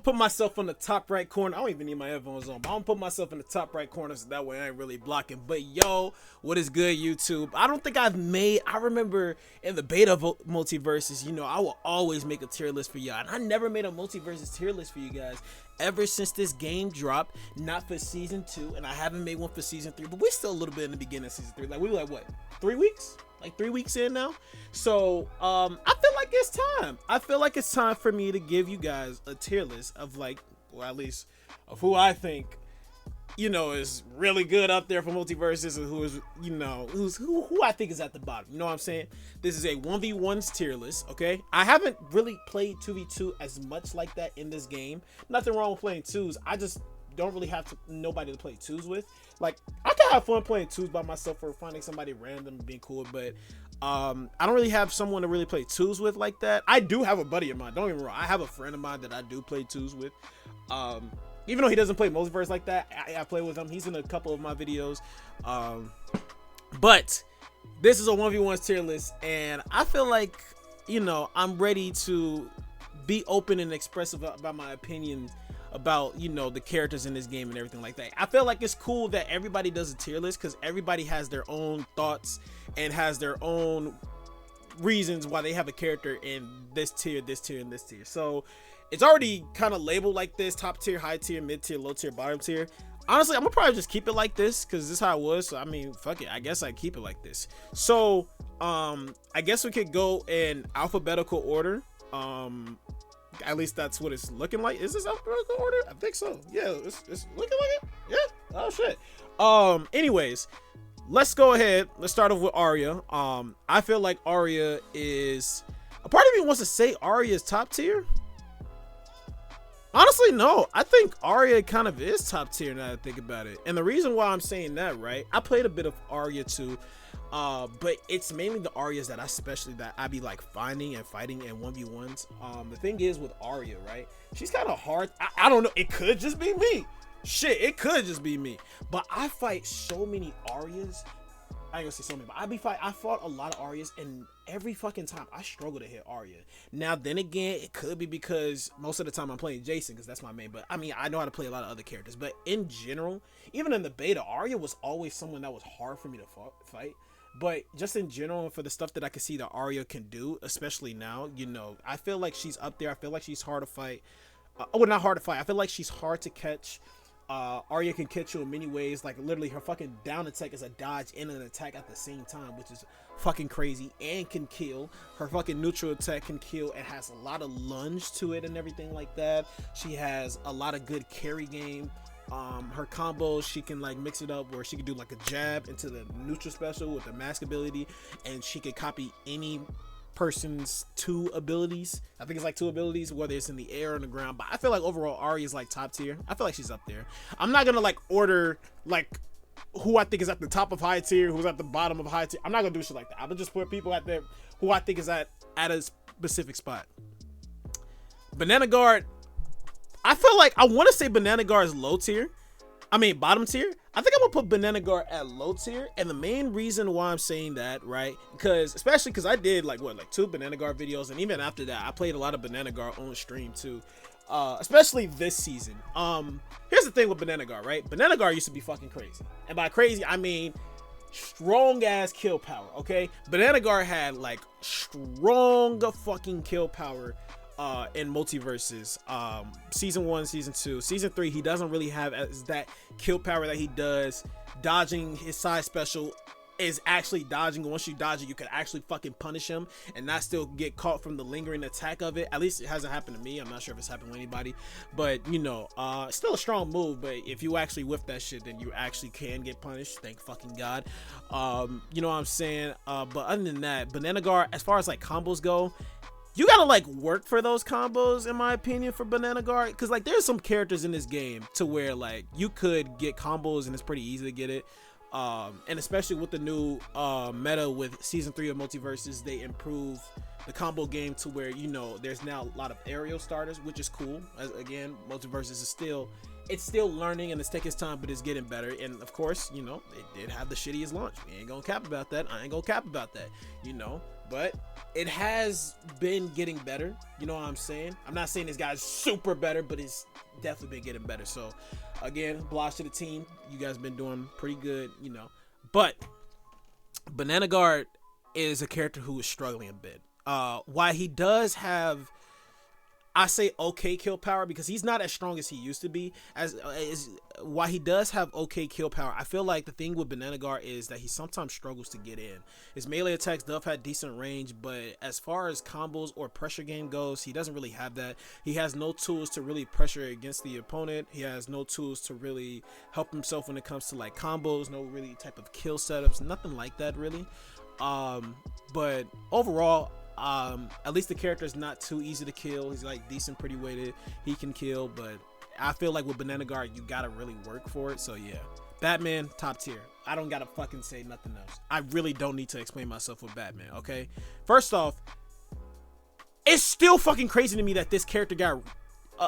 put myself in the top right corner. I don't even need my headphones on, but I'm gonna put myself in the top right corner so that way I ain't really blocking. But yo, what is good, YouTube? I don't think I remember in the beta of Multiversus, you know, I will always make a tier list for y'all. And I never made a Multiversus tier list for you guys ever since this game dropped. Not for season 2, and I haven't made one for season 3, but we're still a little bit in the beginning of season 3. Like, we were like, what, 3 weeks? Like 3 weeks in now. So I feel like it's time. I feel like it's time for me to give you guys a tier list of, like, well, at least of who I think, you know, is really good up there for Multiversus, and who is, you know, who I think is at the bottom. You know what I'm saying? This is a 1v1's tier list, okay? I haven't really played 2v2 as much like that in this game. Nothing wrong with playing 2s. I just don't really have nobody to play 2s with. Like, I can have fun playing 2s by myself or finding somebody random and being cool, but I don't really have someone to really play 2s with like that. I do have a buddy of mine, don't get me wrong. I have a friend of mine that I do play 2s with. Even though he doesn't play Multiverse like that, I play with him. He's in a couple of my videos. But this is a 1v1 tier list, and I feel like, you know, I'm ready to be open and expressive about my opinions about, you know, the characters in this game and everything like that. I feel like it's cool that everybody does a tier list because everybody has their own thoughts and has their own reasons why they have a character in this tier, and this tier. So it's already kind of labeled like this: top tier, high tier, mid tier, low tier, bottom tier. Honestly, I'm gonna probably just keep it like this because this is how it was. So I mean, fuck it, I guess I keep it like this. So I guess we could go in alphabetical order. At least that's what it's looking like. Is this alphabetical order? I think so. Yeah, it's looking like it. Yeah. Oh shit. Anyways, let's go ahead. Let's start off with Arya. I feel like Arya is, a part of me wants to say Arya is top tier. Honestly, no. I think Arya kind of is top tier now that I think about it. And the reason why I'm saying that, right? I played a bit of Arya too. But it's mainly the Aryas that I be like finding and fighting in 1v1s. The thing is with Arya, right? She's kind of hard. I don't know. It could just be me. Shit, it could just be me. But I fight so many Aryas. I ain't gonna say so many, but I fought a lot of Aryas, and every fucking time I struggle to hit Arya. Now, then again, it could be because most of the time I'm playing Jason because that's my main. But I mean, I know how to play a lot of other characters. But in general, even in the beta, Arya was always someone that was hard for me to fight. But just in general, for the stuff that I can see that Arya can do, especially now, you know, I feel like she's up there. I feel like she's hard to fight. Well, not hard to fight. I feel like she's hard to catch. Arya can catch you in many ways. Like, literally, her fucking down attack is a dodge and an attack at the same time, which is fucking crazy, and can kill. Her fucking neutral attack can kill. It has a lot of lunge to it and everything like that. She has a lot of good carry game. Her combos, she can like mix it up where she can do like a jab into the neutral special with the mask ability, and she can copy any person's 2 abilities. I think it's like 2 abilities, whether it's in the air or on the ground. But I feel like overall Arya is like top tier. I feel like she's up there. I'm not gonna like order like who I think is at the top of high tier, who's at the bottom of high tier. I'm not gonna do shit like that. I'm gonna just put people out there who I think is at a specific spot. Banana Guard, I feel like I want to say Banana Guard is low tier. I mean, bottom tier. I think I'm gonna put Banana Guard at low tier, and the main reason why I'm saying that, right, especially because I did like 2 Banana Guard videos, and even after that, I played a lot of Banana Guard on stream too, especially this season. Here's the thing with Banana Guard, right? Banana Guard used to be fucking crazy, and by crazy I mean strong ass kill power. Okay, Banana Guard had like strong fucking kill power. In Multiversus, season 1, season 2, season 3, he doesn't really have as that kill power that he does. Dodging his side special is actually dodging. Once you dodge it, you can actually fucking punish him and not still get caught from the lingering attack of it. At least it hasn't happened to me. I'm not sure if it's happened to anybody, but you know, still a strong move. But if you actually whiff that shit, then you actually can get punished. Thank fucking God. You know what I'm saying? But other than that, Banana Guard, as far as like combos go, you gotta like work for those combos, in my opinion, for Banana Guard, because like there's some characters in this game to where like you could get combos and it's pretty easy to get it, and especially with the new meta with season 3 of Multiversus, they improve the combo game to where, you know, there's now a lot of aerial starters, which is cool. As, again, Multiversus is still, it's still learning and it's taking its time, but it's getting better. And of course, you know, it did have the shittiest launch. We ain't gonna cap about that. I ain't gonna cap about that, you know, but it has been getting better. You know what I'm saying? I'm not saying this guy's super better, but it's definitely been getting better. So again, blast to the team. You guys been doing pretty good, you know, but Banana Guard is a character who is struggling a bit. Why he does have, I say, okay kill power, because he's not as strong as he used to be. Why he does have okay kill power, I feel like the thing with Banana Guard is that he sometimes struggles to get in. His melee attacks does have decent range, but as far as combos or pressure game goes, he doesn't really have that. He has no tools to really pressure against the opponent. He has no tools to really help himself when it comes to like combos, no really type of kill setups, nothing like that really. But overall, at least the character is not too easy to kill. He's like decent, pretty weighted. He can kill, but I feel like with Banana Guard, you gotta really work for it. So yeah, Batman, top tier. I don't gotta fucking say nothing else. I really don't need to explain myself with Batman, okay? First off, it's still fucking crazy to me that this character got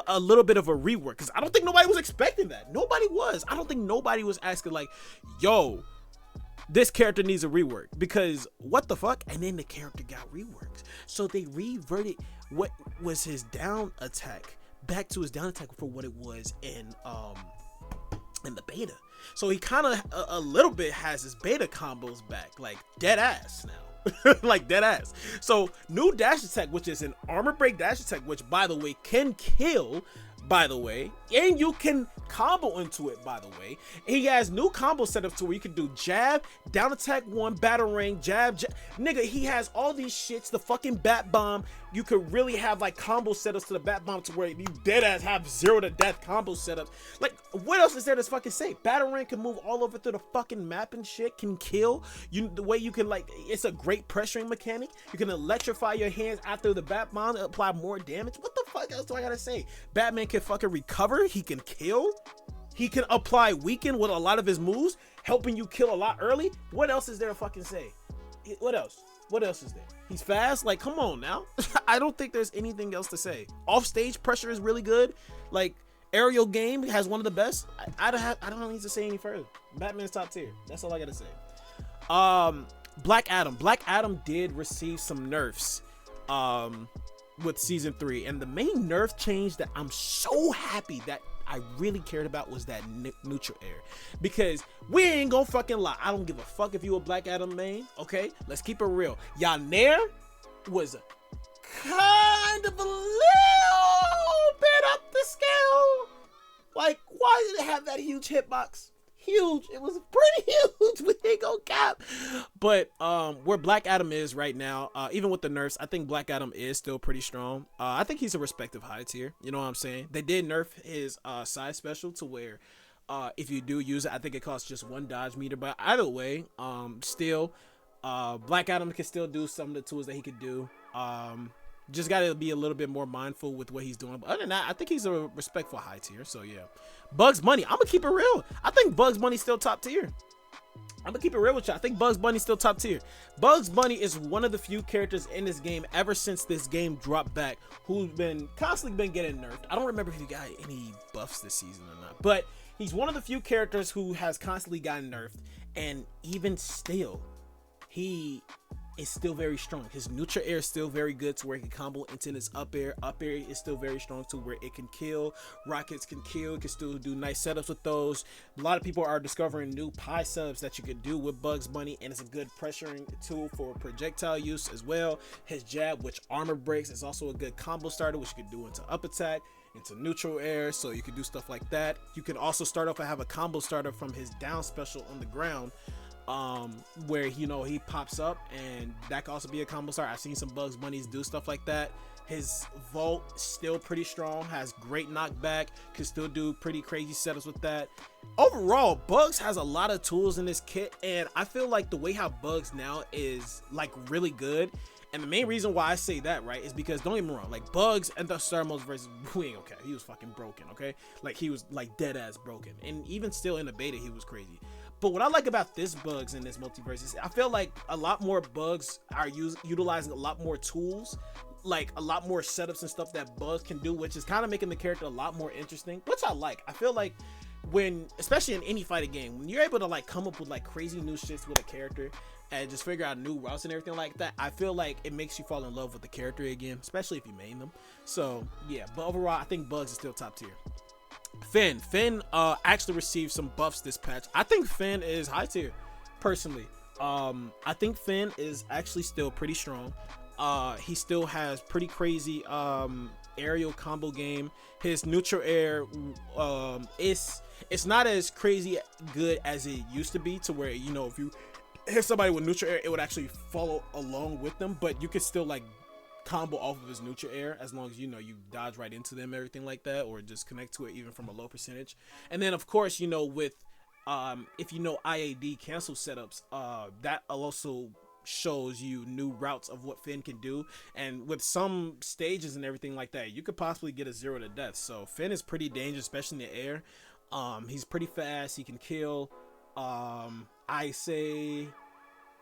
a little bit of a rework, because I don't think nobody was expecting that. Nobody was. I don't think nobody was asking like, yo, this character needs a rework, because what the fuck? And then the character got reworked. So they reverted what was his down attack back to his down attack for what it was in the beta. So he kind of a little bit has his beta combos back, like dead ass now. Like dead ass. So new dash attack, which is an armor break dash attack, which by the way can kill, by the way, and you can combo into it, by the way. He has new combo setups to where you can do jab, down attack 1, battle ring, jab, nigga, he has all these shits, the fucking bat bomb. You could really have like combo setups to the bat bomb to where you dead ass have 0 to death combo setups. Like, what else is there to fucking say? Battle ring can move all over through the fucking map and shit, can kill you. The way you can, like, it's a great pressuring mechanic. You can electrify your hands after the bat bomb to apply more damage. What the fuck else do I gotta say? Batman can fucking recover, he can kill, he can apply weaken with a lot of his moves, helping you kill a lot early. What else is there to fucking say? What else? What else is there? He's fast. Like, come on now. I don't think there's anything else to say. Off stage pressure is really good. Like, aerial game has one of the best. I don't need to say any further. Batman's top tier. That's all I gotta say. Black Adam. Black Adam did receive some nerfs with season 3, and the main nerf change that I'm so happy that I really cared about was that neutral air, because we ain't gonna fucking lie, I don't give a fuck if you a Black Adam main, okay? Let's keep it real. Y'all Nair was kind of a little bit up the scale. Like, why did it have that huge hitbox? Huge. It was pretty huge. We ain't gonna cap. But where Black Adam is right now, even with the nerfs, I think Black Adam is still pretty strong. I think he's a respective high tier. You know what I'm saying? They did nerf his side special to where if you do use it, I think it costs just 1 dodge meter. But either way, still, Black Adam can still do some of the tools that he could do. Just got to be a little bit more mindful with what he's doing. But other than that, I think he's a respectful high tier. So yeah. Bugs Bunny, I'm gonna keep it real. I think Bugs Bunny's still top tier. I'm gonna keep it real with you. I think Bugs Bunny's still top tier. Bugs Bunny is one of the few characters in this game ever since this game dropped back who's been constantly been getting nerfed. I don't remember if he got any buffs this season or not, but he's one of the few characters who has constantly gotten nerfed, and even still, he is still very strong. His neutral air is still very good to where he can combo into his up air. Up air is still very strong to where it can kill. Rockets can kill. It can still do nice setups with those. A lot of people are discovering new pie setups that you could do with Bugs Bunny, and it's a good pressuring tool for projectile use as well. His jab, which armor breaks, is also a good combo starter, which you can do into up attack, into neutral air, so you can do stuff like that. You can also start off and have a combo starter from his down special on the ground, where, you know, he pops up, and that can also be a combo start. I've seen some Bugs Bunnies do stuff like that. His Volt still pretty strong, has great knockback, can still do pretty crazy setups with that. Overall, Bugs has a lot of tools in this kit, and I feel like the way how Bugs now is like really good. And the main reason why I say that, right, is because, don't get me wrong, like Bugs and the Star Modes versus Wing, okay, he was fucking broken, okay? Like, he was like dead ass broken, and even still in the beta he was crazy. But what I like about this bugs in this multiverse is I feel like a lot more bugs are utilizing a lot more tools, like a lot more setups and stuff that bugs can do, which is kind of making the character a lot more interesting, which I like. I feel like when, especially in any fighting game, when you're able to like come up with like crazy new shits with a character and just figure out new routes and everything like that, I feel like it makes you fall in love with the character again, especially if you main them. So yeah, but overall I think bugs is still top tier. Finn actually received some buffs this patch. I think Finn is high tier personally. I think Finn is actually still pretty strong. He still has pretty crazy aerial combo game. His neutral air it's not as crazy good as it used to be, to where, you know, if you hit somebody with neutral air, it would actually follow along with them, but you could still like combo off of his neutral air as long as, you know, you dodge right into them, everything like that, or just connect to it even from a low percentage. And then of course, you know, with if you know IAD cancel setups, that also shows you new routes of what Finn can do, and with some stages and everything like that, you could possibly get a 0 to death. So Finn is pretty dangerous, especially in the air. He's pretty fast, he can kill. I say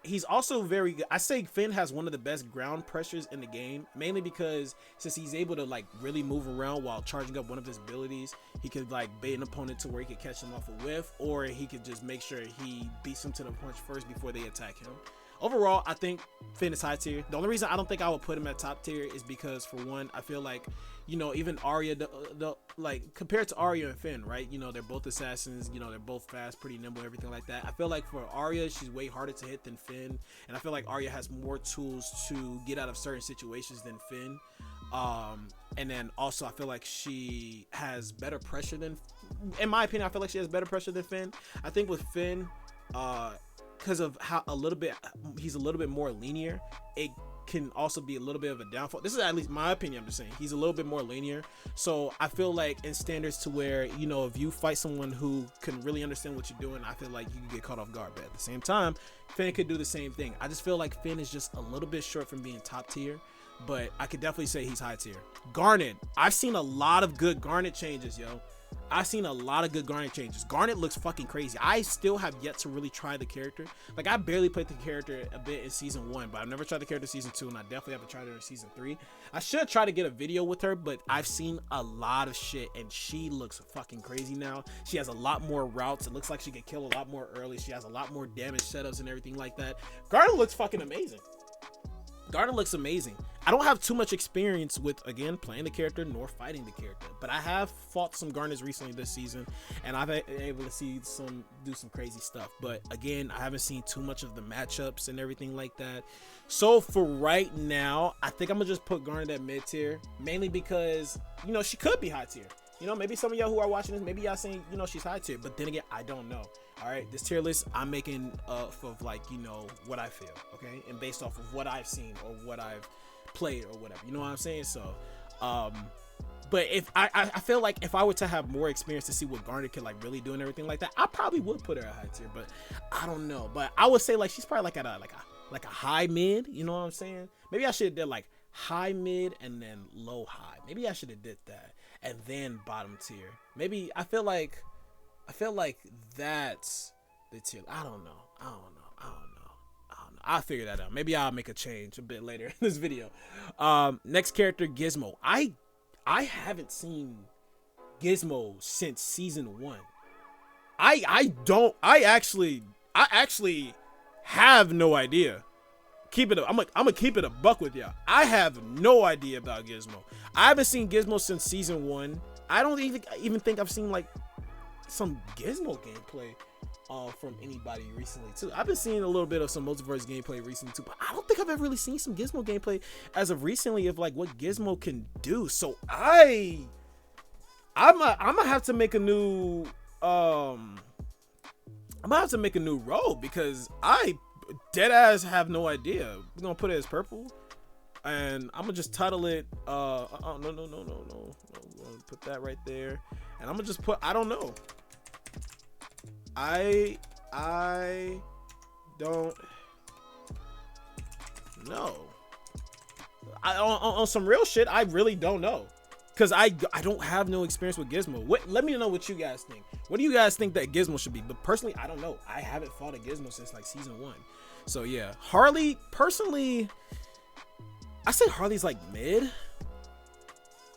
he's also very good. I say Finn has one of the best ground pressures in the game, mainly because since he's able to like really move around while charging up one of his abilities, he could like bait an opponent to where he could catch them off a whiff, or he could just make sure he beats them to the punch first before they attack him. Overall, I think Finn is high tier. The only reason I don't think I would put him at top tier is because, for one, I feel like, you know, even Arya, like compared to Arya and Finn, right? You know, they're both assassins. You know, they're both fast, pretty nimble, everything like that. I feel like for Arya, she's way harder to hit than Finn, and I feel like Arya has more tools to get out of certain situations than Finn. And then also I feel like she has better pressure than, in my opinion, I feel like she has better pressure than Finn. I think with Finn, because of how he's a little bit more linear, it can also be a little bit of a downfall. This is at least my opinion. I'm just saying he's a little bit more linear, so I feel like in standards to where, you know, if you fight someone who can really understand what you're doing, I feel like you can get caught off guard. But at the same time, Finn could do the same thing. I just feel like Finn is just a little bit short from being top tier, but I could definitely say he's high tier. Garnet, I've seen a lot of good Garnet changes, yo. I've seen a lot of good Garnet changes. Garnet looks fucking crazy. I still have yet to really try the character. Like, I barely played the character a bit in season 1, but I've never tried the character in season 2, and I definitely haven't tried her in season 3. I should try to get a video with her, but I've seen a lot of shit, and she looks fucking crazy now. She has a lot more routes. It looks like she can kill a lot more early. She has a lot more damage setups and everything like that. Garnet looks fucking amazing. Garnet looks amazing. I don't have too much experience with, again, playing the character nor fighting the character, but I have fought some Garnets recently this season, and I've been able to see do some crazy stuff. But again, I haven't seen too much of the matchups and everything like that. So for right now, I think I'm gonna just put Garnet at mid tier, mainly because, you know, she could be high tier. You know, maybe some of y'all who are watching this, maybe y'all saying, you know, she's high tier, but then again, I don't know. All right, this tier list I'm making off of, like, you know, what I feel, okay, and based off of what I've seen or what I've played or whatever, you know what I'm saying? So but if I feel like if I were to have more experience to see what Garnet can like really do and everything like that, I probably would put her at high tier, but I don't know. But I would say like she's probably like at a high mid, you know what I'm saying? Maybe I should have did like high mid and then low high. Maybe I should have did that and then bottom tier. Maybe I feel like that's the tier. I don't know. I'll figure that out. Maybe I'll make a change a bit later in this video. Next character, Gizmo. I haven't seen Gizmo since season 1. I actually have no idea. I'm gonna keep it a buck with y'all. I have no idea about Gizmo. I haven't seen Gizmo since season 1. I don't even think I've seen like some Gizmo gameplay from anybody recently too. I've been seeing a little bit of some multiverse gameplay recently too, but I don't think I've ever really seen some Gizmo gameplay as of recently of like what Gizmo can do. So I'm gonna have to make a new role because I dead ass have no idea. We're gonna put it as purple, and I'm gonna just title it. No. We're gonna put that right there, and I'm gonna just put. I don't know. I don't know. On some real shit, I really don't know. because I don't have no experience with Gizmo. Let me know what you guys think. What do you guys think that Gizmo should be? But personally, I don't know. I haven't fought a Gizmo since like season 1. So yeah, Harley, personally, I say Harley's like mid.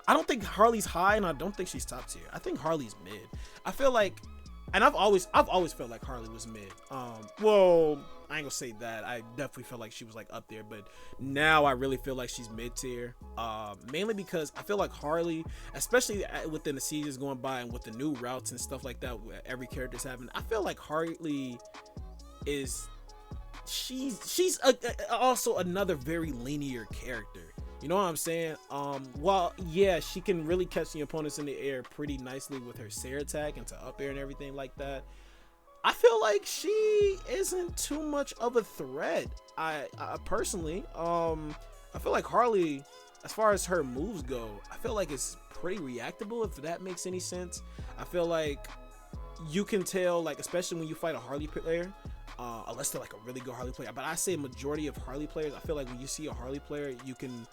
I don't think Harley's high, and I don't think she's top tier. I think Harley's mid. I feel like, and I've always felt like Harley was mid. Well, I ain't gonna say that. I definitely felt like she was like up there, but now I really feel like she's mid tier. Mainly because I feel like Harley, especially within the seasons going by and with the new routes and stuff like that, every character's having. I feel like Harley is, she's also another very linear character. You know what I'm saying? Well, yeah, she can really catch the opponents in the air pretty nicely with her Sarah attack and to up air and everything like that. I feel like she isn't too much of a threat. I personally, I feel like Harley, as far as her moves go, I feel like it's pretty reactable, if that makes any sense. I feel like you can tell, like, especially when you fight a Harley player, unless they're like a really good Harley player, but I say majority of Harley players, I feel like when you see a Harley player, you can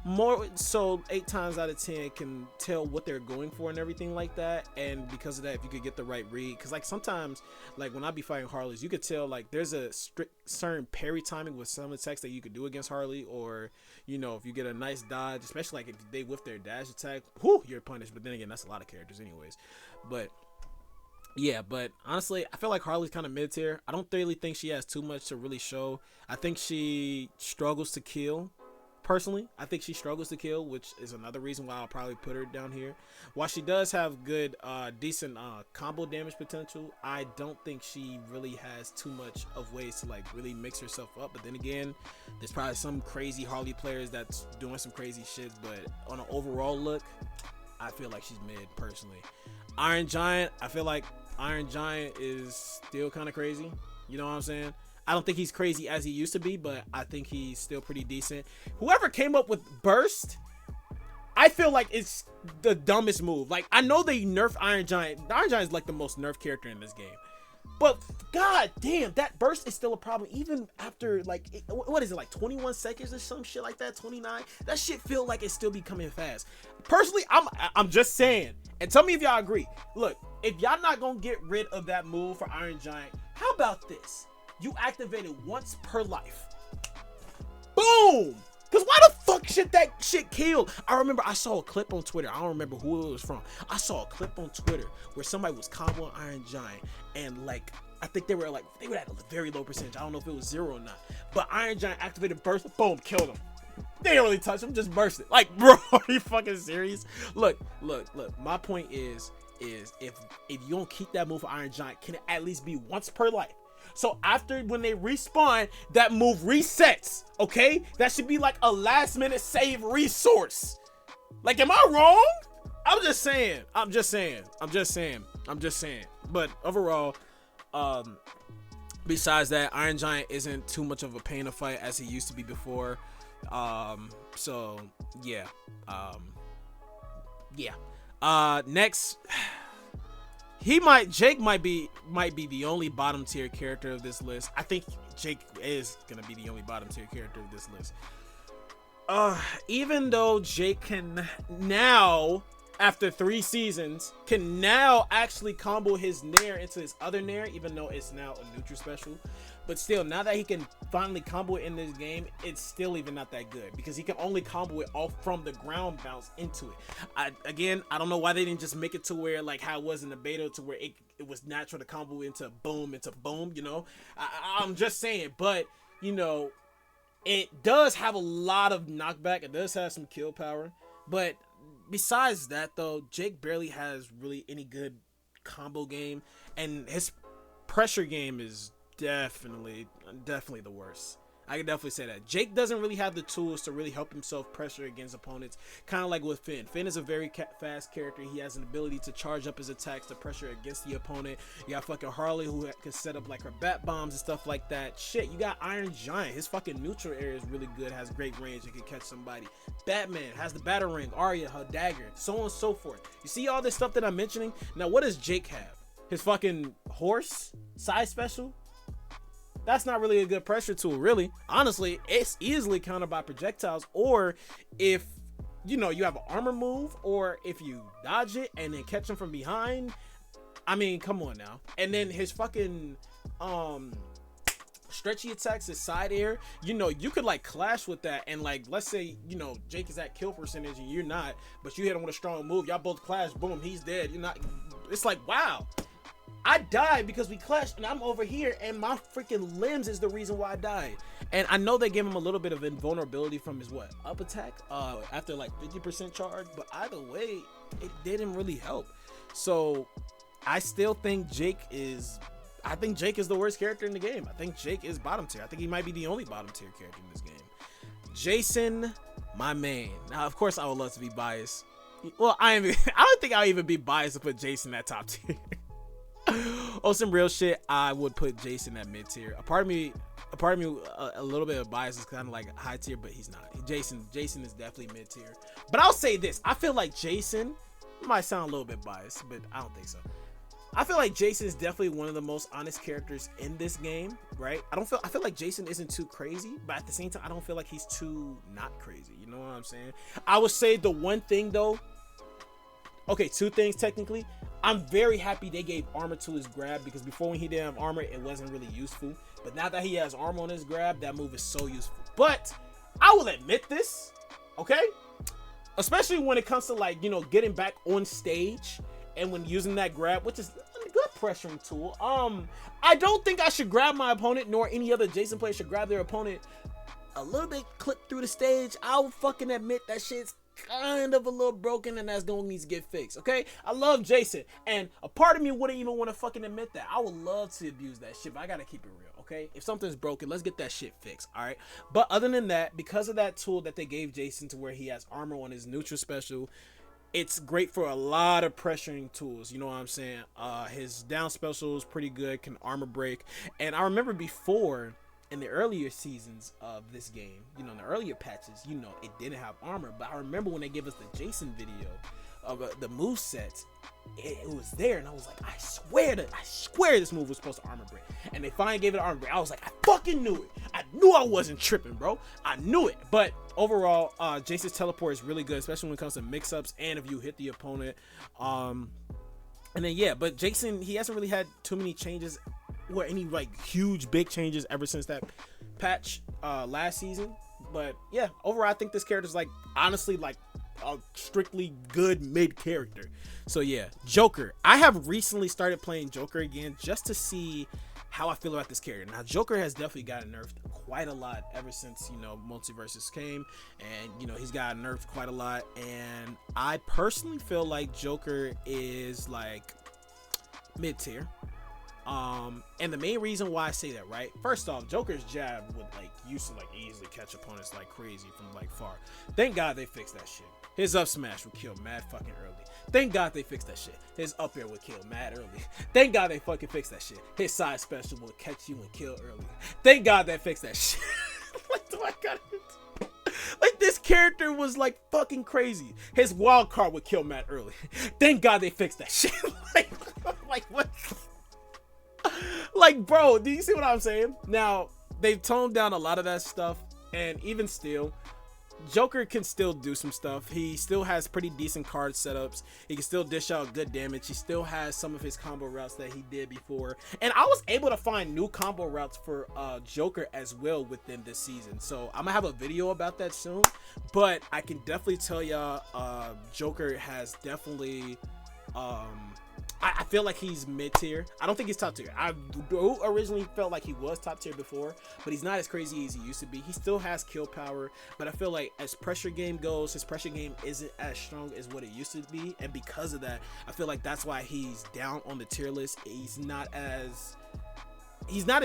more so 8 times out of 10 can tell what they're going for and everything like that. And because of that, if you could get the right read, because like sometimes, like when I be fighting Harleys, you could tell like there's a strict certain parry timing with some attacks that you could do against Harley, or you know, if you get a nice dodge, especially like if they whiff their dash attack, whoo, you're punished. But then again, that's a lot of characters anyways. But yeah, but honestly, I feel like Harley's kind of mid tier. I don't really think she has too much to really show. I think she struggles to kill. Personally, I think she struggles to kill, which is another reason why I'll probably put her down here. While she does have good, decent combo damage potential, I don't think she really has too much of ways to like really mix herself up. But then again, there's probably some crazy Harley players that's doing some crazy shit. But on an overall look, I feel like she's mid personally. Iron Giant, I feel like Iron Giant is still kind of crazy. You know what I'm saying? I don't think he's crazy as he used to be, but I think he's still pretty decent. Whoever came up with Burst, I feel like it's the dumbest move. Like, I know they nerfed Iron Giant. Iron Giant is like the most nerfed character in this game. But god damn, that burst is still a problem even after like what is it, like 21 seconds or some shit like that, 29. That shit feel like it still be coming fast. Personally, I'm just saying, and tell me if y'all agree. Look, if y'all not gonna get rid of that move for Iron Giant, how about this? You activate it once per life. Boom! Because why the fuck should that shit kill? I remember I saw a clip on Twitter. I don't remember who it was from. I saw a clip on Twitter where somebody was comboing Iron Giant. And like, I think they were at a very low percentage. I don't know if it was 0 or not. But Iron Giant activated burst. Boom, killed him. They didn't really touch him, just burst it. Like, bro, are you fucking serious? Look. My point is if you don't keep that move for Iron Giant, can it at least be once per life? So after when they respawn, that move resets, okay? That should be like a last minute save resource. Like, am I wrong? I'm just saying. But overall, besides that, Iron Giant isn't too much of a pain to fight as he used to be before. So yeah. Next, Jake might be the only bottom tier character of this list. I think Jake is gonna be the only bottom tier character of this list. Even though Jake can now, after 3 seasons, can now actually combo his Nair into his other Nair, even though it's now a neutral special. But still, now that he can finally combo it in this game, it's still even not that good because he can only combo it off from the ground bounce into it. I don't know why they didn't just make it to where like how it was in the beta, to where it was natural to combo into boom, you know. I'm just saying, but you know, it does have a lot of knockback. It does have some kill power, but besides that though, Jake barely has really any good combo game, and his pressure game is definitely the worst. I can definitely say that. Jake doesn't really have the tools to really help himself pressure against opponents, kind of like with Finn. Finn is a very fast character. He has an ability to charge up his attacks to pressure against the opponent. You got fucking Harley who can set up like her bat bombs and stuff like that. Shit, you got Iron Giant. His fucking neutral area is really good, has great range and can catch somebody. Batman has the Batarang, Arya, her dagger, so on and so forth. You see all this stuff that I'm mentioning? Now, what does Jake have? His fucking horse side special? That's not really a good pressure tool, really. Honestly, it's easily countered by projectiles, or if you know, you have an armor move, or if you dodge it and then catch him from behind. I mean, come on now. And then his fucking stretchy attacks, his side air, you know, you could like clash with that. And like, let's say, you know, Jake is at kill percentage and you're not, but you hit him with a strong move, y'all both clash, boom, he's dead. You're not, it's like, wow, I died because we clashed and I'm over here and my freaking limbs is the reason why I died. And I know they gave him a little bit of invulnerability from his up attack after like 50% charge, but either way, it didn't really help. So I still think Jake is the worst character in the game. I think Jake is bottom tier. I think he might be the only bottom tier character in this game. Jason, my man. Now, of course, I would love to be biased. Well, I don't think I'll even be biased to put Jason at top tier. On some real shit, I would put Jason at mid tier. A part of me, a little bit of bias is kind of like high tier, but he's not. Jason is definitely mid tier. But I'll say this: I feel like Jason might sound a little bit biased, but I don't think so. I feel like Jason is definitely one of the most honest characters in this game, right? I feel like Jason isn't too crazy, but at the same time, I don't feel like he's too not crazy. You know what I'm saying? I would say the one thing though, okay, two things technically. I'm very happy they gave armor to his grab, because before when he didn't have armor, it wasn't really useful. But now that he has armor on his grab, that move is so useful. But I will admit this, okay? Especially when it comes to like, you know, getting back on stage and when using that grab, which is a good pressuring tool. I don't think I should grab my opponent, nor any other Jason player should grab their opponent a little bit clipped through the stage. I'll fucking admit that shit's kind of a little broken and that's gonna need to get fixed. Okay, I love Jason, and a part of me wouldn't even want to fucking admit that. I would love to abuse that shit, but I gotta keep it real. Okay, if something's broken, let's get that shit fixed. All right, but other than that, because of that tool that they gave Jason to where he has armor on his neutral special, it's great for a lot of pressuring tools. You know what I'm saying? His down special is pretty good, can armor break. And I remember before, in the earlier seasons of this game, you know, in the earlier patches, you know, it didn't have armor. But I remember when they gave us the Jason video of the move sets, it was there, and I was like, I swear this move was supposed to armor break. And they finally gave it armor break. I was like, I fucking knew it. I knew I wasn't tripping, bro. I knew it. But overall, Jason's teleport is really good, especially when it comes to mix-ups and if you hit the opponent. And then yeah, but Jason, he hasn't really had too many changes or any like huge big changes ever since that patch last season. But yeah, overall, I think this character is like honestly like a strictly good mid character. So yeah, Joker. I have recently started playing Joker again just to see how I feel about this character. Now, Joker has definitely gotten nerfed quite a lot ever since, you know, MULTIVERSUS came, and you know, he's gotten nerfed quite a lot. And I personally feel like Joker is like mid tier. And the main reason why I say that, right? First off, Joker's jab would like used to like easily catch opponents like crazy from like far. Thank God they fixed that shit. His up smash would kill mad fucking early. Thank God they fixed that shit. His up air would kill mad early. Thank God they fucking fixed that shit. His side special would catch you and kill early. Thank God they fixed that shit. What do I got? Like, this character was like fucking crazy. His wild card would kill mad early. Thank God they fixed that shit. like what? Like, bro, do you see what I'm saying? Now, they've toned down a lot of that stuff, and even still, Joker can still do some stuff. He still has pretty decent card setups. He can still dish out good damage. He still has some of his combo routes that he did before. And I was able to find new combo routes for Joker as well within this season. So I'm gonna have a video about that soon. But I can definitely tell y'all, Joker has definitely I feel like he's mid-tier. I don't think he's top tier. I originally felt like he was top tier before, but he's not as crazy as he used to be. He still has kill power, but I feel like as pressure game goes, his pressure game isn't as strong as what it used to be, and because of that, I feel like that's why he's down on the tier list. He's not as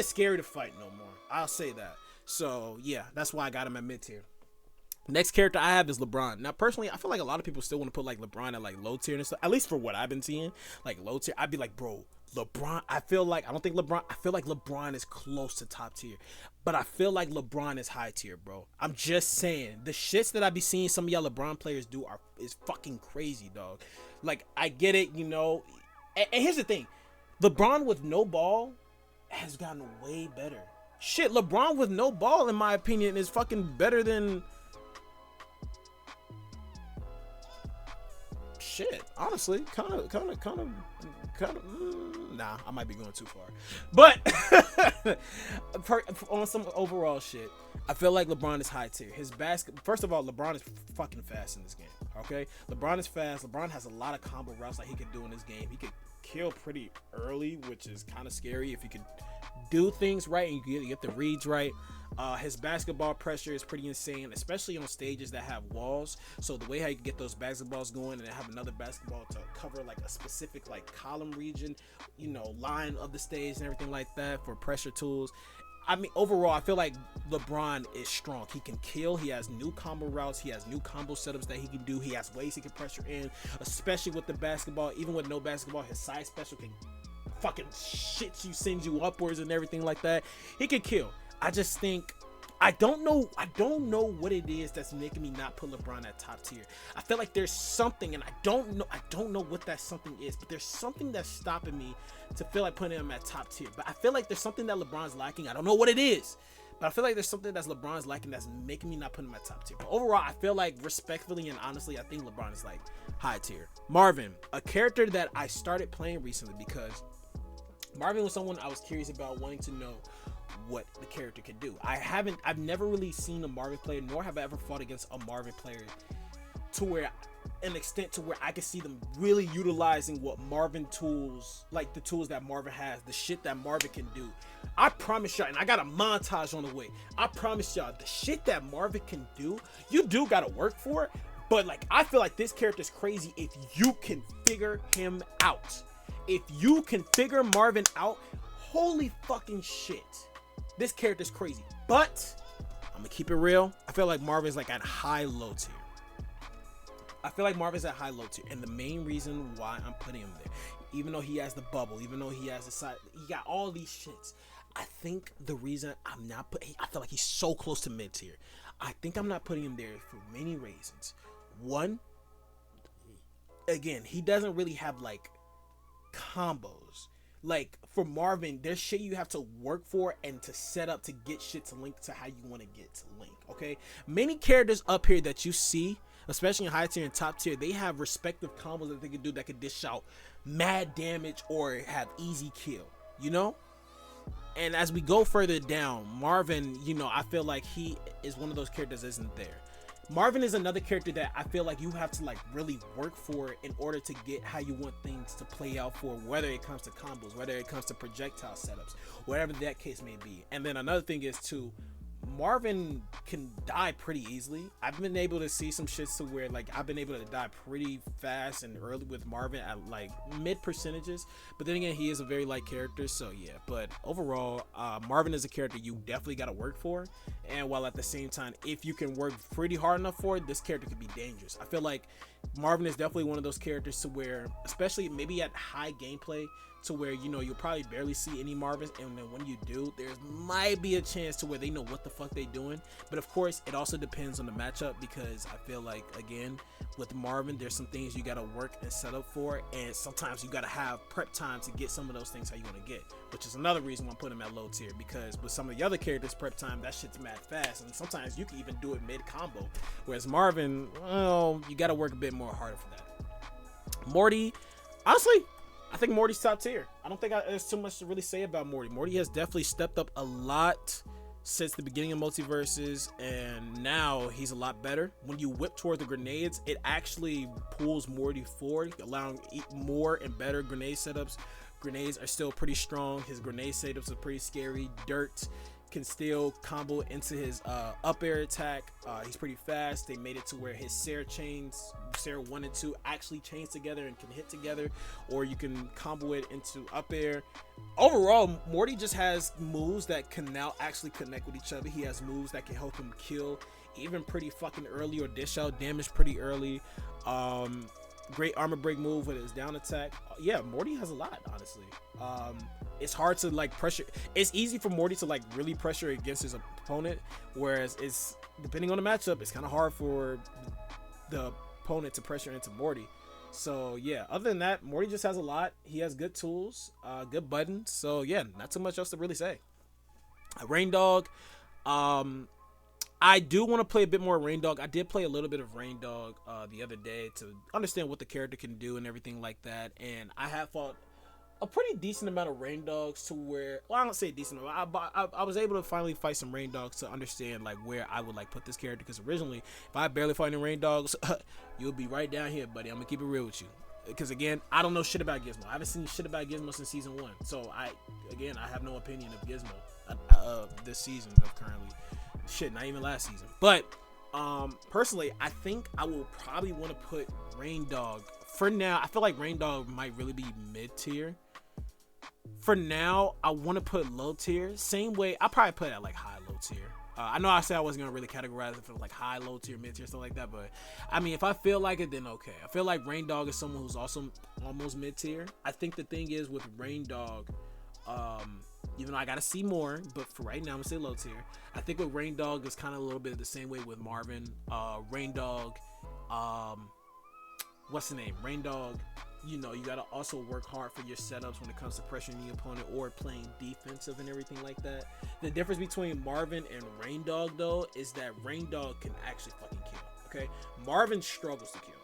scary to fight no more. I'll say that. So yeah, that's why I got him at mid-tier. Next character I have is LeBron. Now, personally, I feel like a lot of people still want to put like LeBron at like low tier and stuff. At least for what I've been seeing, like low tier. I'd be like, bro, LeBron. I feel like LeBron is close to top tier, but I feel like LeBron is high tier, bro. I'm just saying, the shits that I be seeing some of y'all LeBron players do is fucking crazy, dog. Like, I get it, you know. And here's the thing, LeBron with no ball has gotten way better. Shit, LeBron with no ball, in my opinion, is fucking better than shit. Honestly, kind of. Nah, I might be going too far. But on some overall shit, I feel like LeBron is high tier. His first of all, LeBron is fucking fast in this game. Okay, LeBron is fast. LeBron has a lot of combo routes that he can do in this game. He can kill pretty early, which is kind of scary if you can do things right and you get the reads right. His basketball pressure is pretty insane, especially on stages that have walls. So the way how you can get those basketballs going and then have another basketball to cover like a specific like column region, line of the stage and everything like that for pressure tools. I mean, overall, I feel like LeBron is strong. He can kill. He has new combo routes. He has new combo setups that he can do. He has ways he can pressure in, especially with the basketball. Even with no basketball, his side special can fucking shit you, send you upwards and everything like that. He can kill. I just think I don't know what it is that's making me not put LeBron at top tier. I feel like there's something, and I don't know what that something is, but there's something that's stopping me to feel like putting him at top tier. But I feel like there's something that LeBron's lacking. I don't know what it is, but I feel like there's something that's LeBron's lacking that's making me not put him at top tier. But overall, I feel like respectfully and honestly, I think LeBron is like high tier. Marvin, a character that I started playing recently because Marvin was someone I was curious about, wanting to know what the character can do. I've never really seen a Marvin player, nor have I ever fought against a Marvin player to where an extent to where I can see them really utilizing what Marvin tools, like the tools that Marvin has, the shit that Marvin can do. I promise y'all, and I got a montage on the way, I promise y'all, the shit that Marvin can do, you do gotta work for it, but like, I feel like this character is crazy if you can figure him out. If you can figure Marvin out, holy fucking shit. This character's crazy, but I'm gonna keep it real. I feel like Marvin's like at high-low tier. And the main reason why I'm putting him there, even though he has the bubble, even though he has the side, he got all these shits. I think the reason I'm not putting, I feel like he's so close to mid tier. I think I'm not putting him there for many reasons. One, again, he doesn't really have like combos. Like for Marvin, there's shit you have to work for and to set up to get shit to link to how you want to get to link. Okay, many characters up here that you see, especially in high tier and top tier, they have respective combos that they can do that could dish out mad damage or have easy kill, and as we go further down, Marvin, I feel like he is one of those characters that isn't there. Marvin is another character that I feel like you have to like really work for in order to get how you want things to play out for, whether it comes to combos, whether it comes to projectile setups, whatever that case may be. And then another thing is too, Marvin can die pretty easily. I've been able to see some shits to where like I've been able to die pretty fast and early with Marvin at like mid percentages, but then again, he is a very light character, so yeah. But overall, Marvin is a character you definitely got to work for, and while at the same time, if you can work pretty hard enough for it, this character could be dangerous. I feel like Marvin is definitely one of those characters to where, especially maybe at high gameplay, to where you'll probably barely see any Marvins, and then when you do, there might be a chance to where they know what the fuck they doing. But of course, it also depends on the matchup, because I feel like, again, with Marvin, there's some things you gotta work and set up for, and sometimes you gotta have prep time to get some of those things how you want to get, which is another reason why I'm putting him at low tier, because with some of the other characters, prep time, that shit's mad fast, and sometimes you can even do it mid combo, whereas Marvin, well, you gotta work a bit more harder for that. Morty, honestly, I think Morty's top tier. I don't think there's too much to really say about Morty. Morty has definitely stepped up a lot since the beginning of Multiverses, and now he's a lot better. When you whip toward the grenades, it actually pulls Morty forward, allowing more and better grenade setups. Grenades are still pretty strong. His grenade setups are pretty scary. Dirt can still combo into his up air attack. He's pretty fast. They made it to where his Sarah 1 and 2 actually chains together and can hit together, or you can combo it into up air. Overall, Morty just has moves that can now actually connect with each other. He has moves that can help him kill even pretty fucking early, or dish out damage pretty early. Great armor break move with his down attack. Yeah, Morty has a lot, honestly. It's hard to like pressure. It's easy for Morty to like really pressure against his opponent, whereas it's, depending on the matchup, it's kind of hard for the opponent to pressure into Morty. So yeah, other than that, Morty just has a lot. He has good tools, good buttons. So yeah, not too much else to really say. Rain Dog, I do want to play a bit more Rain Dog. I did play a little bit of Rain Dog the other day to understand what the character can do and everything like that. And I have fought a pretty decent amount of Rain Dogs to where, well, I don't say decent, I was able to finally fight some Rain Dogs to understand like where I would like put this character. Because originally, if I barely fought any Rain Dogs, you'll be right down here, buddy. I'm gonna keep it real with you. Because again, I don't know shit about Gizmo. I haven't seen shit about Gizmo since season 1. So I have no opinion of Gizmo this season of currently. Shit, not even last season. But personally, I think I will probably want to put Rain Dog for now. I feel like Rain Dog might really be mid tier. For now, I want to put low tier. Same way, I'll probably put it at like high low tier. I know I said I wasn't gonna really categorize it for like high, low tier, mid tier, stuff like that. But I mean, if I feel like it, then okay. I feel like Rain Dog is someone who's also almost mid tier. I think the thing is with Rain Dog, even though I gotta see more, but for right now I'm gonna say low tier. I think with Rain Dog is kind of a little bit the same way with Marvin. Rain Dog, what's the name? Rain Dog, you know, you gotta also work hard for your setups when it comes to pressuring the opponent or playing defensive and everything like that. The difference between Marvin and Rain Dog though is that Rain Dog can actually fucking kill. Okay, Marvin struggles to kill.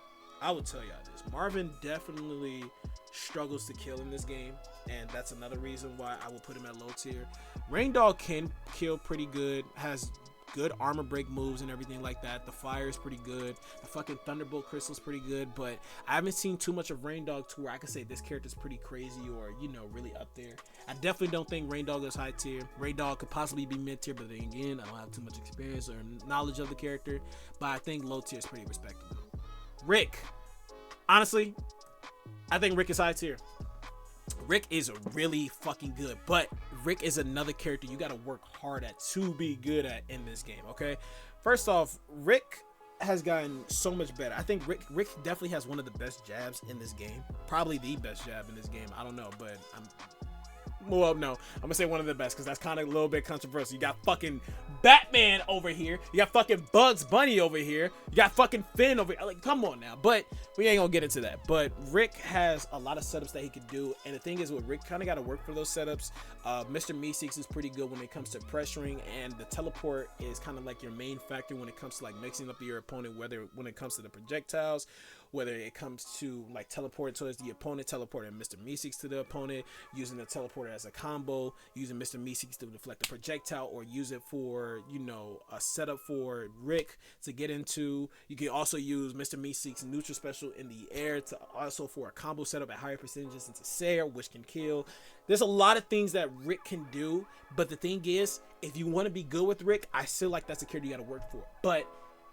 I will tell y'all this. Marvin definitely struggles to kill in this game, and that's another reason why I will put him at low tier. Rain Dog can kill pretty good, has good armor break moves and everything like that. The fire is pretty good. The fucking Thunderbolt crystal is pretty good, but I haven't seen too much of Rain Dog to where I can say this character is pretty crazy or, you know, really up there. I definitely don't think Rain Dog is high tier. Rain Dog could possibly be mid tier, but then again, I don't have too much experience or knowledge of the character, but I think low tier is pretty respectable. Rick, honestly, I think Rick is high tier. Rick is really fucking good, but Rick is another character you gotta work hard at to be good at in this game, okay? First off, Rick has gotten so much better. I think Rick definitely has one of the best jabs in this game. Probably the best jab in this game. I don't know, but I'm gonna say one of the best because that's kind of a little bit controversial. You got fucking Batman over here, you got fucking Bugs Bunny over here, you got fucking Finn over here. Like, come on now. But we ain't gonna get into that. But Rick has a lot of setups that he could do, and the thing is, with Rick, kind of got to work for those setups. Mr. Meeseeks is pretty good when it comes to pressuring, and the teleport is kind of like your main factor when it comes to like mixing up your opponent, whether when it comes to the projectiles, whether it comes to like teleporting towards the opponent, teleporting Mr. Meeseeks to the opponent, using the teleporter as a combo, using Mr. Meeseeks to deflect a projectile, or use it for, you know, a setup for Rick to get into. You can also use Mr. Meeseeks' neutral special in the air to also for a combo setup at higher percentages into Sayer, which can kill. There's a lot of things that Rick can do, but the thing is, if you want to be good with Rick, I still like that's a character you got to work for. But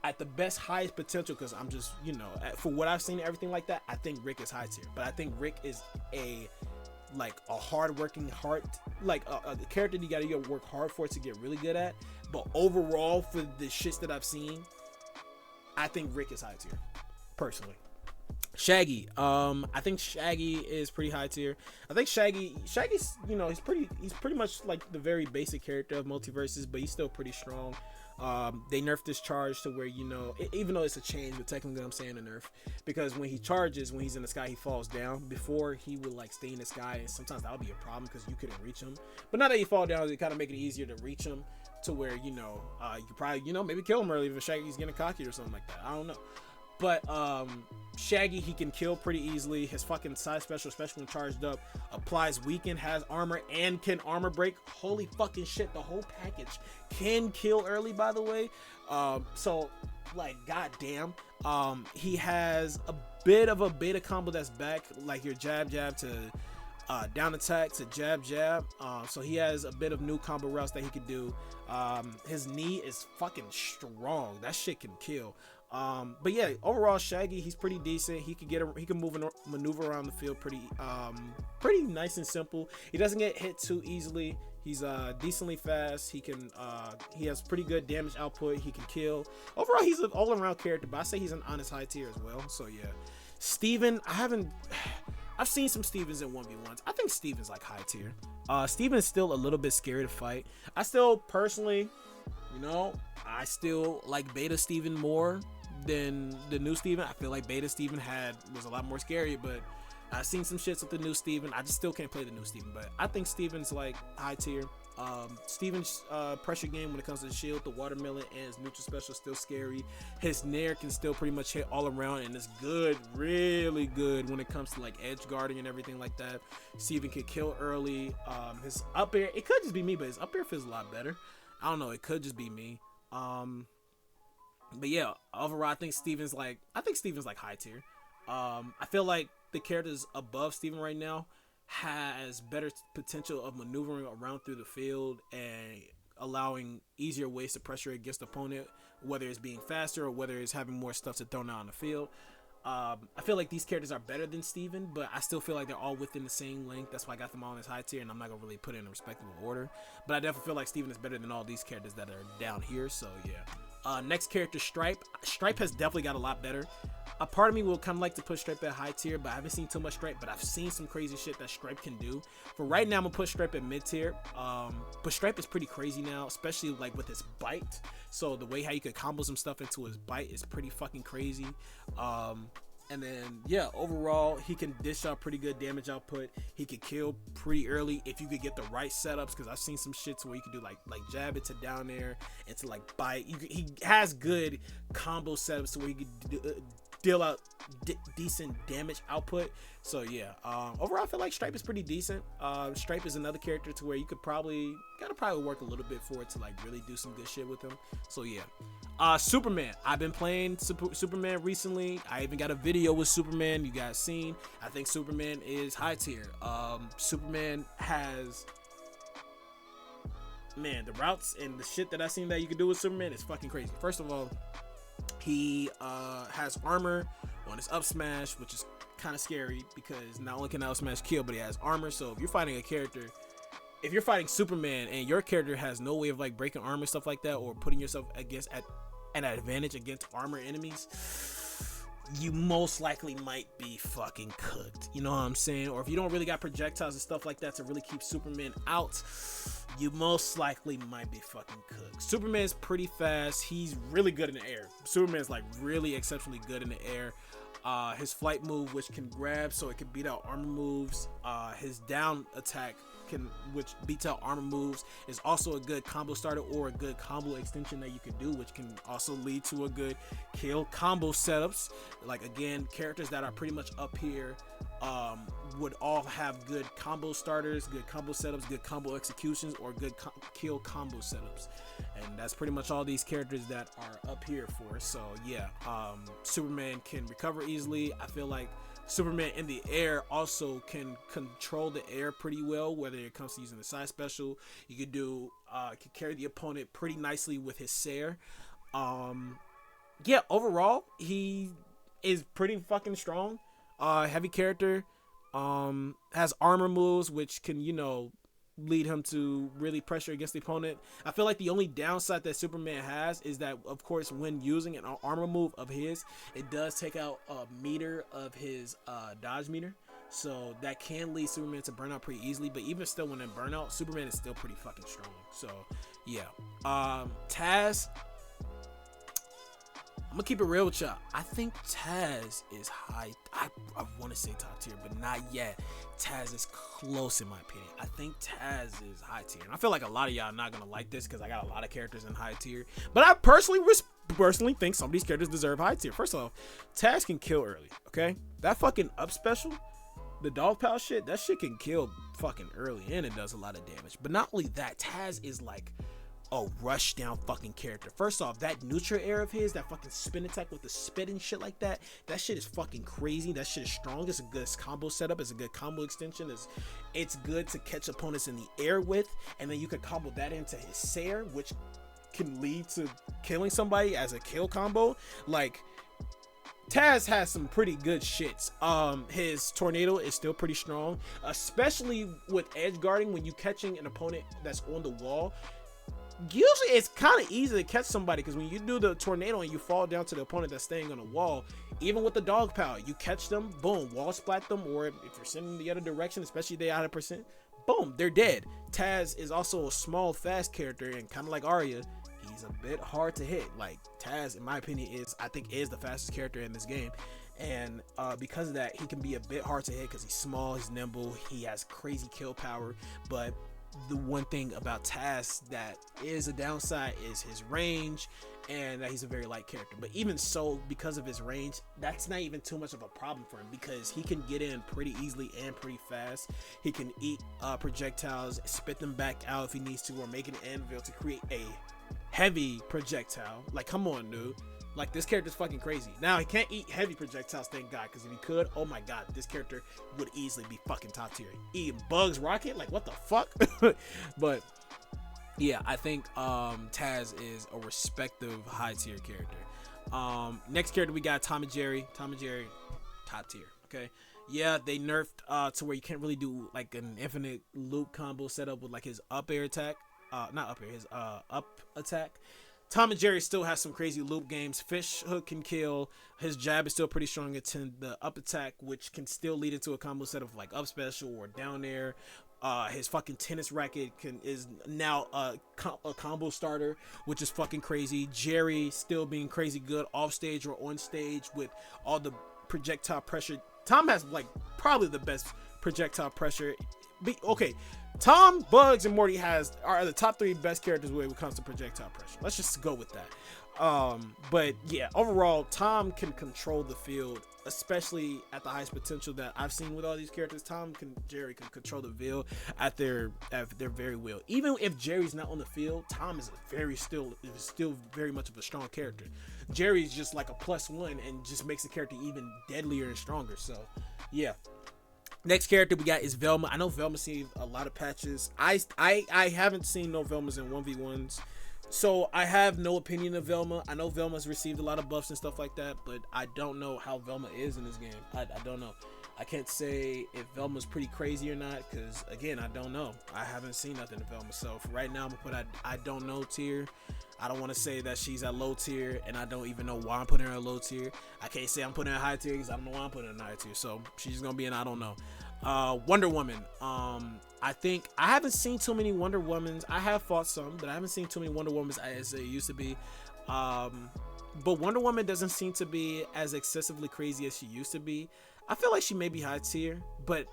at the best, highest potential, because I'm just, you know, for what I've seen and everything like that, I think Rick is high tier. But I think Rick is a hard-working, a character you gotta work hard for to get really good at. But overall, for the shits that I've seen, I think Rick is high tier, personally. Shaggy, I think Shaggy is pretty high tier. I think Shaggy's, you know, he's pretty much like the very basic character of Multiversus, but he's still pretty strong. They nerfed this charge to where, you know, even though it's a change, but technically I'm saying a nerf, because when he charges, when he's in the sky, he falls down. Before, he would like stay in the sky, and sometimes that would be a problem because you couldn't reach him. But now that he fall down, it kind of make it easier to reach him to where, you know, you could probably, you know, maybe kill him early if Shaggy's getting cocky or something like that. I don't know. But Shaggy, he can kill pretty easily. His fucking side special, especially when charged up, applies weaken, has armor, and can armor break. Holy fucking shit, the whole package can kill early, by the way. So, like, goddamn. He has a bit of a beta combo that's back, like your jab to down attack to jab. So he has a bit of new combo routes that he could do. His knee is fucking strong. That shit can kill. But yeah, overall Shaggy, he's pretty decent. He can move and maneuver around the field pretty nice and simple. He doesn't get hit too easily. He's decently fast. He has pretty good damage output. He can kill. Overall, he's an all-around character, but I say he's an honest high tier as well. So yeah, Steven, I've seen some Stevens in 1v1s. I think Steven's like high tier. Steven's still a little bit scary to fight. I still personally, you know, I still like Beta Steven more than the new Steven. I feel like Beta Steven was a lot more scary, but I've seen some shits with the new Steven. I just still can't play the new Steven, but I think Steven's like high tier. Steven's pressure game when it comes to the shield, the watermelon, and his neutral special is still scary. His nair can still pretty much hit all around, and it's good, really good when it comes to like edge guarding and everything like that. Steven can kill early. His up air, it could just be me, but his up air feels a lot better. I don't know, it could just be me. But yeah, overall, I think Steven's like high tier. I feel like the characters above Steven right now has better potential of maneuvering around through the field and allowing easier ways to pressure against the opponent, whether it's being faster or whether it's having more stuff to throw out on the field. I feel like these characters are better than Steven, but I still feel like they're all within the same length. That's why I got them all in this high tier, and I'm not gonna really put it in a respectable order. But I definitely feel like Steven is better than all these characters that are down here. So yeah. Next character, Stripe. Stripe has definitely got a lot better. A part of me will kind of like to put Stripe at high tier, but I haven't seen too much Stripe, but I've seen some crazy shit that Stripe can do. For right now, I'm gonna put Stripe at mid tier. But Stripe is pretty crazy now, especially like with his bite. So the way how you could combo some stuff into his bite is pretty fucking crazy. And then yeah, overall he can dish out pretty good damage output. He could kill pretty early if you could get the right setups, because I've seen some shits where you could do like jab it to down air and to like bite. He has good combo setups to where you could deal out decent damage output. So yeah, overall I feel like Stripe is pretty decent. Stripe is another character to where you could probably work a little bit for it to like really do some good shit with him. So yeah. Superman. I've been playing Superman recently. I even got a video with Superman you guys seen. I think Superman is high tier. Superman has, man, the routes and the shit that I seen that you can do with Superman is fucking crazy. First of all, he has armor on his up smash, which is kind of scary because not only can up smash kill, but he has armor. So if you're fighting a character, if you're fighting Superman and your character has no way of like breaking armor, stuff like that, or putting yourself against at an advantage against armor enemies, you most likely might be fucking cooked. You know what I'm saying? Or if you don't really got projectiles and stuff like that to really keep Superman out, you most likely might be fucking cooked. Superman's pretty fast. He's really good in the air. Superman's like really exceptionally good in the air. His flight move, which can grab so it can beat out armor moves. His down attack, which beats out armor moves, is also a good combo starter or a good combo extension that you can do, which can also lead to a good kill combo setups. Like again, characters that are pretty much up here would all have good combo starters, good combo setups, good combo executions, or good kill combo setups. And that's pretty much all these characters that are up here for. So yeah, Superman can recover easily. I feel like Superman in the air also can control the air pretty well, whether it comes to using the side special. You could do can carry the opponent pretty nicely with his Sair. Yeah, overall he is pretty fucking strong. Heavy character, has armor moves which can, you know, lead him to really pressure against the opponent. I feel like the only downside that Superman has is that, of course, when using an armor move of his, it does take out a meter of his dodge meter, so that can lead Superman to burn out pretty easily. But even still, when in burnout, Superman is still pretty fucking strong. So yeah, Taz, I'm gonna keep it real with y'all. I think Taz is high. I want to say top tier, but not yet. Taz is close in my opinion. I think Taz is high tier, and I feel like a lot of y'all are not gonna like this because I got a lot of characters in high tier. But I personally think some of these characters deserve high tier. First off, Taz can kill early. Okay, that fucking up special, the dog pal shit, that shit can kill fucking early, and it does a lot of damage. But not only that, Taz is like a rush down fucking character. First off, that neutral air of his, that fucking spin attack with the spit and shit like that, that shit is fucking crazy. That shit is strong. It's a good combo setup. It's a good combo extension. It's good to catch opponents in the air with, and then you could combo that into his Sair, which can lead to killing somebody as a kill combo. Like, Taz has some pretty good shits. His tornado is still pretty strong, especially with edge guarding. When you catching an opponent that's on the wall, usually it's kind of easy to catch somebody, because when you do the tornado and you fall down to the opponent that's staying on the wall, even with the dog power, you catch them, boom, wall splat them, or if you're sending the other direction, especially if they out of percent, boom, they're dead. Taz is also a small, fast character, and kind of like Arya, he's a bit hard to hit. Like, Taz, in my opinion, is the fastest character in this game. And because of that, he can be a bit hard to hit because he's small, he's nimble, he has crazy kill power. But the one thing about Taz that is a downside is his range, and that he's a very light character. But even so, because of his range, that's not even too much of a problem for him, because he can get in pretty easily and pretty fast. He can eat projectiles, spit them back out if he needs to, or make an anvil to create a heavy projectile. Like, come on, dude. Like, this character's fucking crazy. Now, he can't eat heavy projectiles, thank God, because if he could, oh my God, this character would easily be fucking top tier. Eating bugs rocket? Like, what the fuck? But yeah, I think Taz is a respective high tier character. Next character, we got Tom and Jerry. Tom and Jerry, top tier, okay? Yeah, they nerfed to where you can't really do like an infinite loop combo setup with like his up air attack. Not up air, his up attack. Tom and Jerry still has some crazy loop games. Fish hook can kill. His jab is still pretty strong. It's in the up attack, which can still lead into a combo set of like up special or down air. His fucking tennis racket is now a combo starter, which is fucking crazy. Jerry still being crazy good off stage or on stage with all the projectile pressure. Tom has like probably the best projectile pressure. Okay, Tom, Bugs, and Morty are the top 3 best characters when it comes to projectile pressure. Let's just go with that. But yeah, overall, Tom can control the field, especially at the highest potential that I've seen with all these characters. Jerry can control the field at their very will. Even if Jerry's not on the field, Tom is still very much of a strong character. Jerry's just like a +1 and just makes the character even deadlier and stronger. So yeah. Next character we got is Velma. I know Velma seen a lot of patches. I haven't seen no Velmas in 1v1s, so I have no opinion of Velma. I know Velma's received a lot of buffs and stuff like that, but I don't know how Velma is in this game. I don't know. I can't say if Velma's pretty crazy or not, because again, I don't know. I haven't seen nothing of Velma, so for right now I'm gonna put I don't know tier. I don't want to say that she's at low tier, and I don't even know why I'm putting her at low tier. I can't say I'm putting her at high tier because I don't know why I'm putting her in high tier. So she's gonna be an I don't know. Wonder Woman. I think I haven't seen too many Wonder Womans. I have fought some, but I haven't seen too many Wonder Womans as it used to be. But Wonder Woman doesn't seem to be as excessively crazy as she used to be. I feel like she may be high tier, but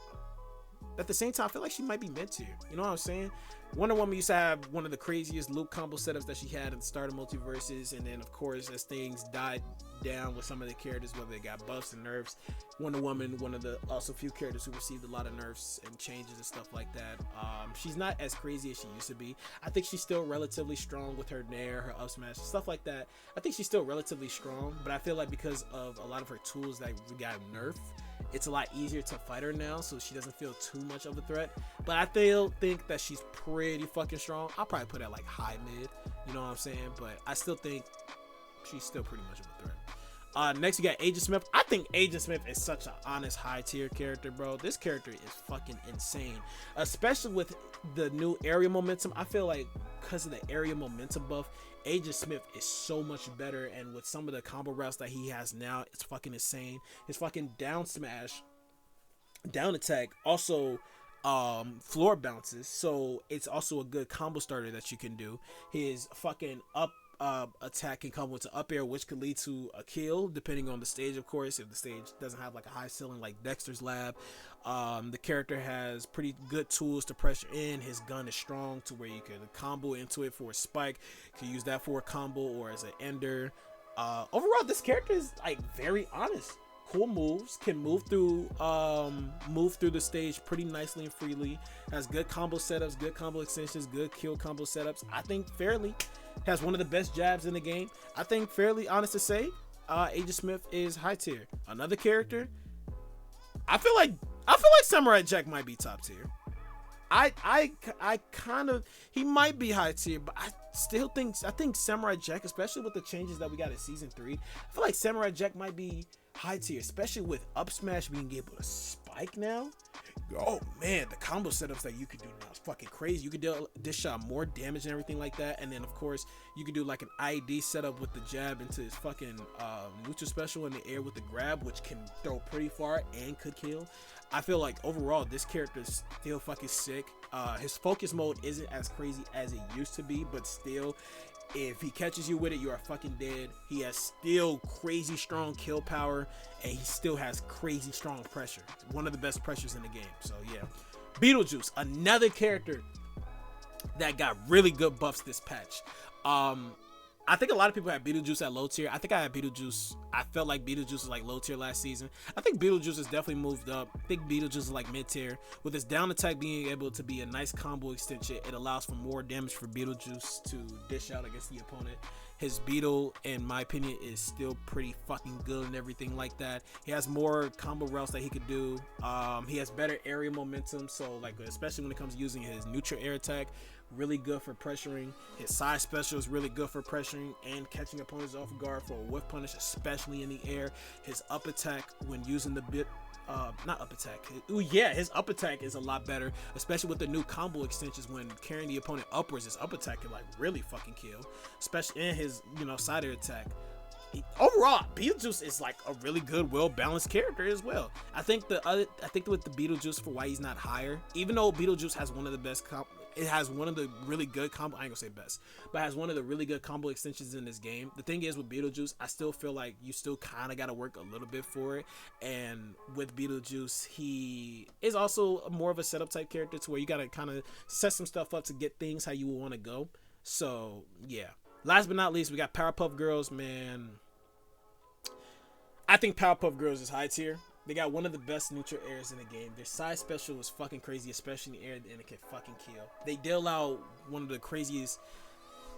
at the same time, I feel like she might be mid tier. You know what I'm saying? Wonder Woman used to have one of the craziest loop combo setups that she had at the start of Multiverses, and then of course as things died down with some of the characters, whether they got buffs and nerfs, Wonder Woman, one of the also few characters who received a lot of nerfs and changes and stuff like that. She's not as crazy as she used to be. I think she's still relatively strong with her nair, her up smash, stuff like that. I think she's still relatively strong, but I feel like because of a lot of her tools that we got nerfed, it's a lot easier to fight her now, so she doesn't feel too much of a threat. But I still think that she's pretty fucking strong. I'll probably put her at like high mid, you know what I'm saying? But I still think she's still pretty much of a threat. Next we got Agent Smith. I think Agent Smith is such an honest high tier character, bro. This character is fucking insane, especially with the new area momentum. I feel like because of the area momentum buff, Agent Smith is so much better, and with some of the combo routes that he has now, it's fucking insane. His fucking down smash, down attack, also floor bounces, so it's also a good combo starter that you can do. His fucking up attack can come with an up air, which could lead to a kill depending on the stage, of course. If the stage doesn't have like a high ceiling like Dexter's Lab, the character has pretty good tools to pressure in. His gun is strong to where you can combo into it for a spike. You can use that for a combo or as an ender. Overall, this character is like very honest. Cool moves, can move through the stage pretty nicely and freely. Has good combo setups, good combo extensions, good kill combo setups. I think fairly has one of the best jabs in the game. I think fairly honest to say, Agent Smith is high tier. Another character, I feel like Samurai Jack might be top tier. I kind of, he might be high tier, but I think Samurai Jack, especially with the changes that we got in season 3, I feel like Samurai Jack might be high tier, especially with up smash being able to spike now. Oh man, the combo setups that you could do now is fucking crazy. You could dish out more damage and everything like that, and then of course you could do like an ID setup with the jab into his fucking neutral special in the air with the grab, which can throw pretty far and could kill. I feel like overall this character is still fucking sick. His focus mode isn't as crazy as it used to be, but still, if he catches you with it, you are fucking dead. He has still crazy strong kill power, and he still has crazy strong pressure. One of the best pressures in the game. So yeah, Beetlejuice, another character that got really good buffs this patch. I think a lot of people had Beetlejuice at low tier. I think I had Beetlejuice. I felt like Beetlejuice was like low tier last season. I think Beetlejuice has definitely moved up. I think Beetlejuice is like mid tier. With his down attack being able to be a nice combo extension, it allows for more damage for Beetlejuice to dish out against the opponent. His Beetle, in my opinion, is still pretty fucking good and everything like that. He has more combo routes that he could do. He has better area momentum, so like especially when it comes to using his neutral air attack, really good for pressuring. His side special is really good for pressuring and catching opponents off guard for a whiff punish, especially in the air. His up attack when using the not up attack. His up attack is a lot better, especially with the new combo extensions. When carrying the opponent upwards, his up attack can like really fucking kill, especially in his side air attack. Overall, Beetlejuice is like a really good, well-balanced character as well. I think with the Beetlejuice, for why he's not higher, even though Beetlejuice has one of the best it has one of the really good combo, I ain't gonna say best, but has one of the really good combo extensions in this game. The thing is with Beetlejuice, I still feel like you still kind of got to work a little bit for it. And with Beetlejuice, he is also more of a setup type character to where you got to kind of set some stuff up to get things how you want to go. So yeah. Last but not least, we got Powerpuff Girls, man. I think Powerpuff Girls is high tier. They got one of the best neutral airs in the game. Their side special is fucking crazy, especially in the air, and it can fucking kill. They deal out one of the craziest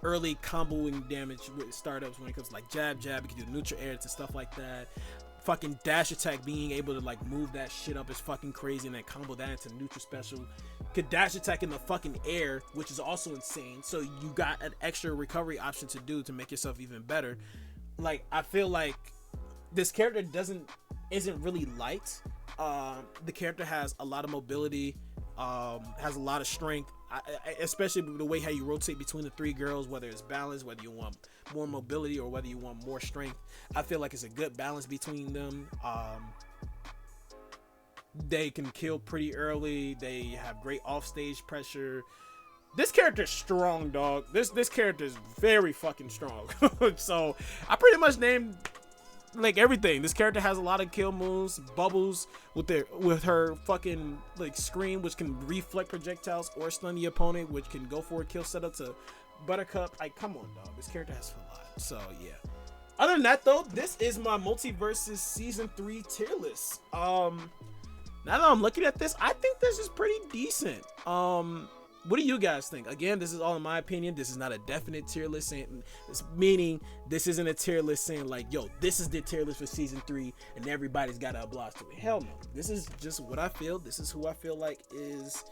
early comboing damage with startups when it comes to like jab, you can do neutral air to stuff like that. Fucking dash attack, being able to like move that shit up is fucking crazy, and then combo that into neutral special. Could dash attack in the fucking air, which is also insane. So you got an extra recovery option to do to make yourself even better. Like, I feel like this character isn't really light. The character has a lot of mobility, has a lot of strength, especially the way how you rotate between the three girls, whether it's balanced, whether you want more mobility or whether you want more strength. I feel like it's a good balance between them. They can kill pretty early. They have great offstage pressure. This character is strong, dog. This character is very fucking strong. So I pretty much named like everything. This character has a lot of kill moves. Bubbles with her fucking like scream, which can reflect projectiles or stun the opponent, which can go for a kill setup to Buttercup. Like, come on, dog. This character has a lot. So yeah. Other than that, though, this is my Multiversus Season 3 tier list. Now that I'm looking at this, I think this is pretty decent. What do you guys think? Again, this is all in my opinion. This is not a definite tier list, saying, meaning this isn't a tier list saying like, yo, this is the tier list for Season 3 and everybody's got to oblige to it. Hell no. This is just what I feel. This is who I feel like is,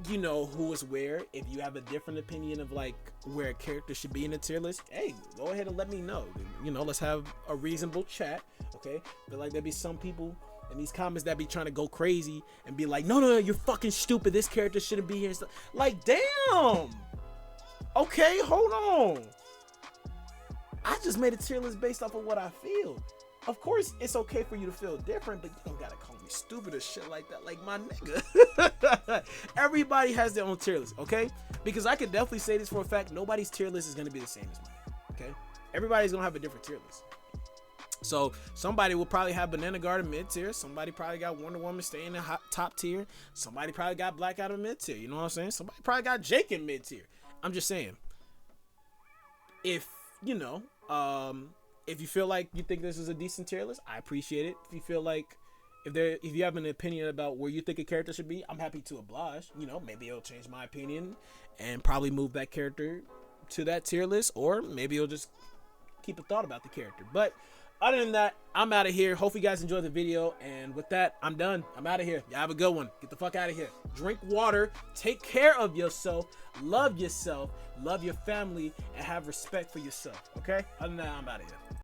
who is where. If you have a different opinion of like where a character should be in a tier list, hey, go ahead and let me know. Let's have a reasonable chat, okay? But like, there'd be some people in these comments that be trying to go crazy and be like, no, you're fucking stupid, this character shouldn't be here. Like, damn. Okay, hold on. I just made a tier list based off of what I feel. Of course, it's okay for you to feel different, but you don't gotta call me stupid or shit like that. Like, my nigga. Everybody has their own tier list, okay? Because I could definitely say this for a fact, nobody's tier list is gonna be the same as mine, okay? Everybody's gonna have a different tier list. So somebody will probably have Banana Garden mid tier. Somebody probably got Wonder Woman staying in the top tier. Somebody probably got Black Adam mid tier. You know what I'm saying? Somebody probably got Jake in mid tier. I'm just saying, if if you feel like you think this is a decent tier list, I appreciate it. If you feel like if you have an opinion about where you think a character should be, I'm happy to oblige. Maybe it'll change my opinion and probably move that character to that tier list, or maybe it'll just keep a thought about the character. But other than that, I'm out of here. Hope you guys enjoyed the video. And with that, I'm done. I'm out of here. Y'all have a good one. Get the fuck out of here. Drink water. Take care of yourself. Love your family, and have respect for yourself. Okay? Other than that, I'm out of here.